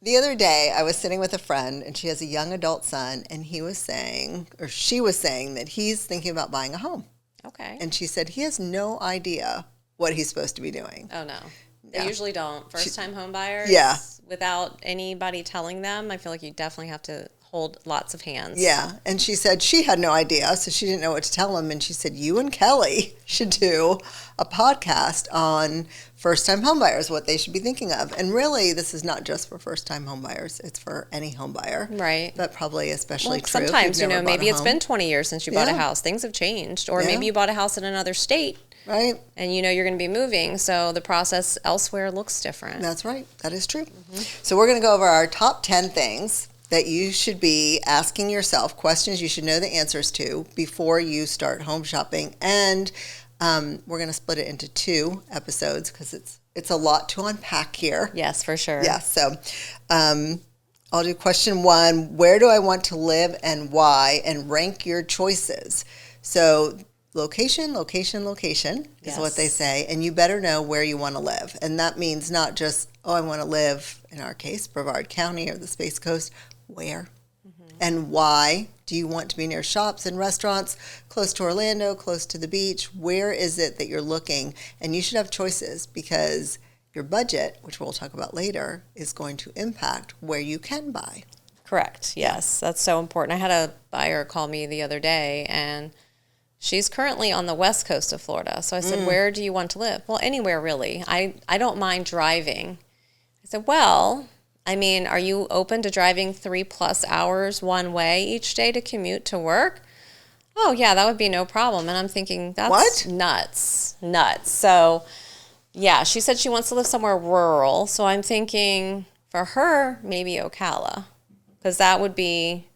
The other day, I was sitting with a friend, and she has a young adult son, and he was saying, or she was saying, that he's thinking about buying a home. Okay. And she said he has no idea what he's supposed to be doing. Oh, no. They usually don't. First-time home buyers, without anybody telling them, I feel like you definitely have to hold lots of hands. Yeah. And she said she had no idea, so she didn't know what to tell him. And she said, you and Kelly should do a podcast on first-time home buyers, what they should be thinking of. And really, this is not just for first-time home buyers. It's for any home buyer. Right. But probably especially true. Sometimes, maybe it's been 20 years since you bought a house. Things have changed. Or maybe you bought a house in another state. Right. And you're going to be moving, so the process elsewhere looks different. That's right. That is true. Mm-hmm. So we're going to go over our top 10 things that you should be asking yourself, questions you should know the answers to before you start home shopping. And we're going to split it into 2 episodes because it's a lot to unpack here. Yes, for sure. Yeah. So I'll do question 1. Where do I want to live and why? And rank your choices. So location is what they say, and you better know where you want to live. And that means not just, I want to live, in our case, Brevard County or the Space Coast. Where? Mm-hmm. And why? Do you want to be near shops and restaurants, close to Orlando, close to the beach? Where is it that you're looking? And you should have choices because your budget, which we'll talk about later, is going to impact where you can buy. Correct. Yes, that's so important. I had a buyer call me the other day, and she's currently on the west coast of Florida. So I said, where do you want to live? Well, anywhere really. I don't mind driving. I said, well, are you open to driving 3+ hours one way each day to commute to work? Oh, yeah, that would be no problem. And I'm thinking, that's what? Nuts. So, yeah, she said she wants to live somewhere rural. So I'm thinking for her, maybe Ocala, because that would be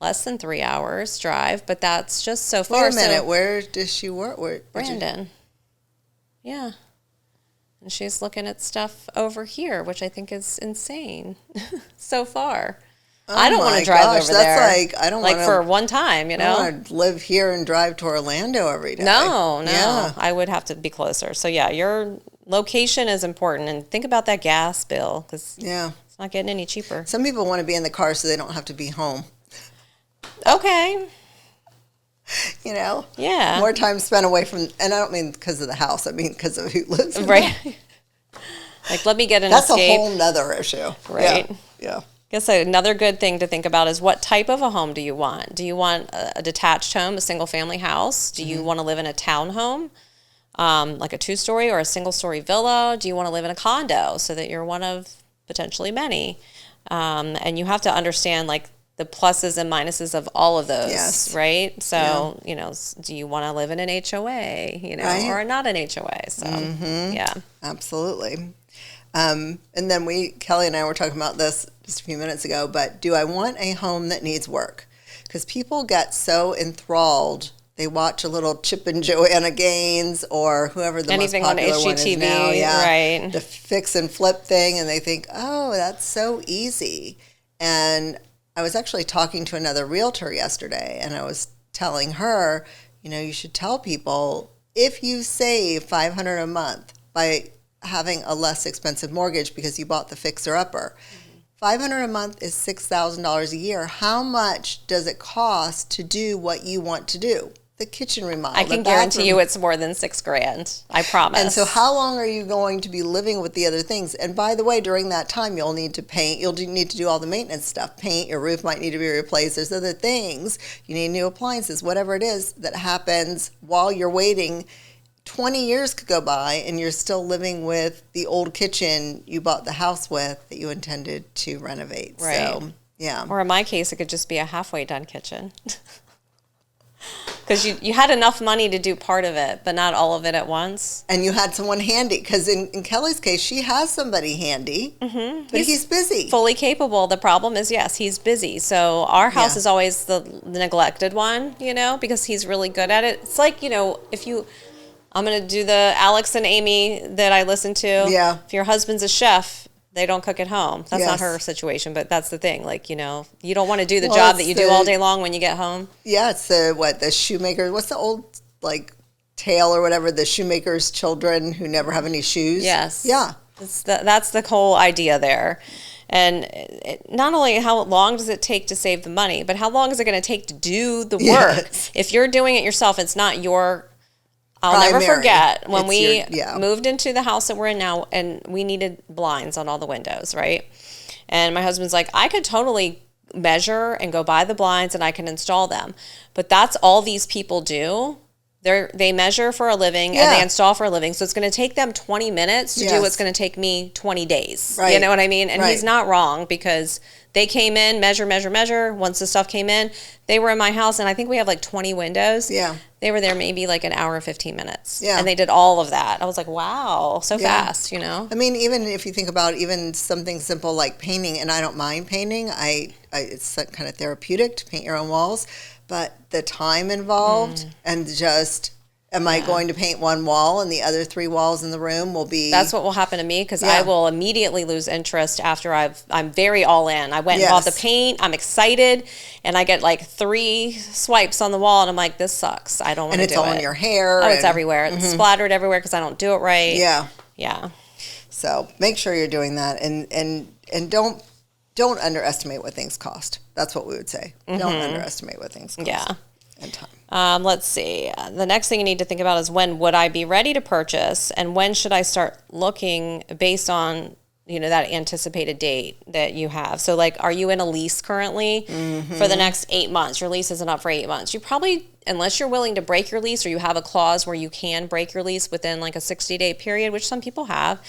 less than 3 hours drive, but that's just so far. Wait a minute, where does she work? Brandon. Yeah. And she's looking at stuff over here, which I think is insane so far. Oh I don't want to drive over there. That's I don't want to. For one time, I don't want to live here and drive to Orlando every day. No. Yeah. I would have to be closer. So, yeah, your location is important. And think about that gas bill because it's not getting any cheaper. Some people want to be in the car so they don't have to be home. Okay. Yeah. More time spent away from, and I don't mean because of the house, I mean because of who lives in right. Like, let me get an That's escape. a whole nother issue. Right. Yeah. I guess another good thing to think about is what type of a home do you want? Do you want a detached home, a single family house? Do you want to live in a townhome, like a 2-story or a single-story villa? Do you want to live in a condo so that you're one of potentially many? And you have to understand, like, the pluses and minuses of all of those, right? So, do you want to live in an HOA, right. or not an HOA? So, yeah. Absolutely. And then Kelly and I were talking about this just a few minutes ago, but do I want a home that needs work? Because people get so enthralled. They watch a little Chip and Joanna Gaines or whoever the Anything most popular on one is HGTV, now. Yeah, right. The fix and flip thing, and they think, oh, that's so easy. And I was actually talking to another realtor yesterday, and I was telling her, you should tell people if you save $500 a month by having a less expensive mortgage because you bought the fixer-upper, $500 a month is $6,000 a year. How much does it cost to do what you want to do? The kitchen remodel. I can guarantee you it's more than $6,000. I promise. And so how long are you going to be living with the other things? And by the way, during that time, you'll need to paint. You'll need to do all the maintenance stuff. Paint, your roof might need to be replaced. There's other things. You need new appliances, whatever it is that happens while you're waiting. 20 years could go by and you're still living with the old kitchen you bought the house with that you intended to renovate. Right. So, yeah. Or in my case, it could just be a halfway done kitchen. Because you had enough money to do part of it, but not all of it at once. And you had someone handy. Because in Kelly's case, she has somebody handy, but he's busy. Fully capable. The problem is, yes, he's busy. So our house is always the neglected one, because he's really good at it. It's like, I'm going to do the Alex and Amy that I listen to. Yeah. If your husband's a chef, they don't cook at home. That's not her situation, but that's the thing. Like, you don't want to do the job that you do all day long when you get home. Yeah, it's the shoemaker. What's the old, tale or whatever, the shoemaker's children who never have any shoes? Yes. Yeah. That's the whole idea there. And not only how long does it take to save the money, but how long is it going to take to do the work? If you're doing it yourself, it's not your... I'll never forget when we moved into the house that we're in now, and we needed blinds on all the windows, right? And my husband's like, I could totally measure and go buy the blinds and I can install them. But that's all these people do. They measure for a living and they install for a living. So it's going to take them 20 minutes to do what's going to take me 20 days. Right. You know what I mean? And he's not wrong, because they came in, measure. Once the stuff came in, they were in my house, and I think we have like 20 windows. Yeah. They were there maybe like an hour and 15 minutes. Yeah. And they did all of that. I was like, wow, so fast, you know? I mean, even if you think about even something simple like painting, and I don't mind painting. It's kind of therapeutic to paint your own walls. But the time involved and just, am I going to paint one wall and the other 3 walls in the room will be... That's what will happen to me, because I will immediately lose interest after I'm very all in. I went and bought the paint. I'm excited. And I get like 3 swipes on the wall and I'm like, this sucks. I don't want to do it. And it's all in your hair. Oh, it's everywhere. It's splattered everywhere because I don't do it right. Yeah. Yeah. So make sure you're doing that, and don't underestimate what things cost. That's what we would say. Don't underestimate what things cost. Yeah. And time. Let's see. The next thing you need to think about is, when would I be ready to purchase, and when should I start looking based on, that anticipated date that you have. So like, are you in a lease currently for the next 8 months? Your lease isn't up for 8 months. You probably, unless you're willing to break your lease, or you have a clause where you can break your lease within like a 60-day period, which some people have,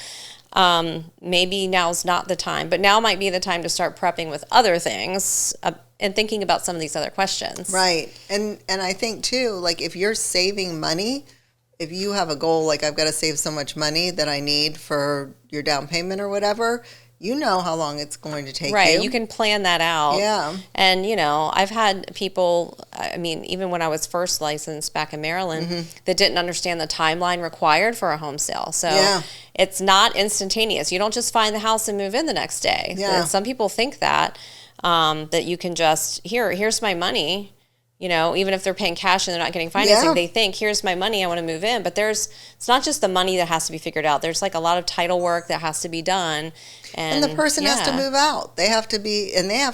maybe now's not the time, but now might be the time to start prepping with other things and thinking about some of these other questions. Right. And I think too, like if you're saving money, if you have a goal, like I've got to save so much money that I need for your down payment or whatever, you know how long it's going to take you. Right. You can plan that out. Yeah. And, I've had people, I mean, even when I was first licensed back in Maryland, that didn't understand the timeline required for a home sale. So it's not instantaneous. You don't just find the house and move in the next day. Yeah. Some people think that you can just, here's my money. Even if they're paying cash and they're not getting financing, they think, here's my money, I want to move in. But it's not just the money that has to be figured out. There's like a lot of title work that has to be done. And the person has to move out. They have to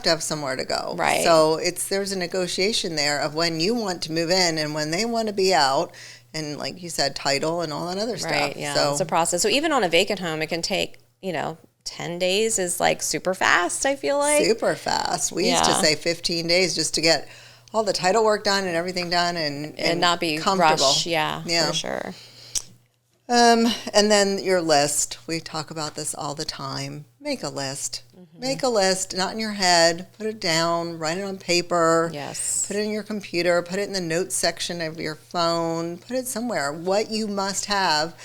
have somewhere to go. Right. So there's a negotiation there of when you want to move in and when they want to be out. And like you said, title and all that other stuff. Right, yeah. So it's a process. So even on a vacant home, it can take, 10 days is like super fast, I feel like. Super fast. We used to say 15 days just to get all the title work done and everything done and not be comfortable. Rushed. Yeah, for sure. And then your list. We talk about this all the time. Make a list. Make a list, not in your head. Put it down. Write it on paper. Yes. Put it in your computer. Put it in the notes section of your phone. Put it somewhere. What you must have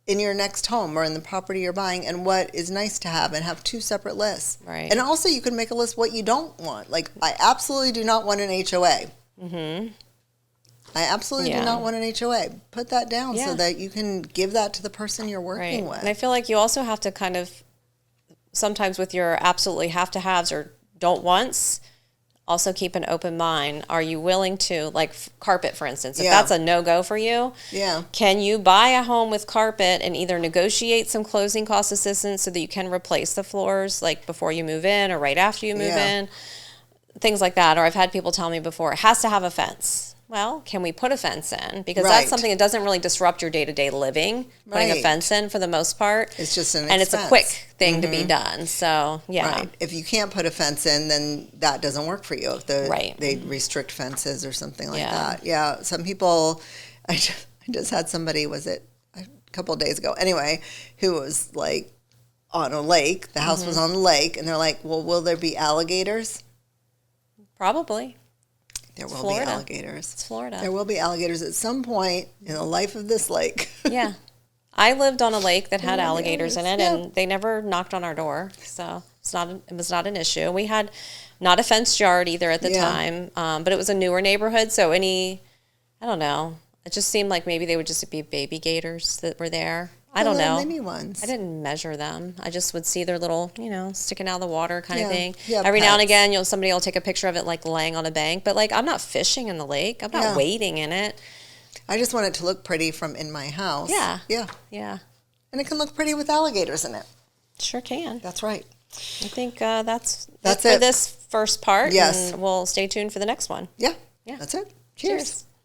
in your next home or in the property you're buying, and what is nice to have, and have 2 separate lists. Right. And also you can make a list what you don't want. Like, I absolutely do not want an HOA. I absolutely do not want an HOA. Put that down so that you can give that to the person you're working with. And I feel like you also have to kind of, sometimes with your absolutely have to haves or don't wants, also keep an open mind. Are you willing to, like carpet, for instance, if that's a no-go for you, can you buy a home with carpet and either negotiate some closing cost assistance so that you can replace the floors like before you move in or right after you move in, things like that. Or I've had people tell me before, it has to have a fence. Well, can we put a fence in? Because that's something that doesn't really disrupt your day-to-day living, putting a fence in for the most part. It's just an expense. And it's a quick thing to be done. So, Right. If you can't put a fence in, then that doesn't work for you. If they restrict fences or something like that. Yeah. Some people, I just had somebody, was it a couple of days ago, anyway, who was like on a lake. The house was on the lake. And they're like, well, will there be alligators? Probably. There will be alligators. It's Florida. There will be alligators at some point in the life of this lake. Yeah. I lived on a lake that had alligators in it, and they never knocked on our door. So it was not an issue. We had not a fenced yard either at the time, but it was a newer neighborhood. So I don't know. It just seemed like maybe they would just be baby gators that were there. I don't know. Mini ones. I didn't measure them. I just would see their little, sticking out of the water kind of thing. Yeah, every now and again, somebody will take a picture of it like laying on a bank. But like, I'm not fishing in the lake. I'm not wading in it. I just want it to look pretty from in my house. Yeah. Yeah. Yeah. And it can look pretty with alligators in it. Sure can. That's right. I think that's it for this first part. Yes. And we'll stay tuned for the next one. Yeah. Yeah. That's it. Cheers.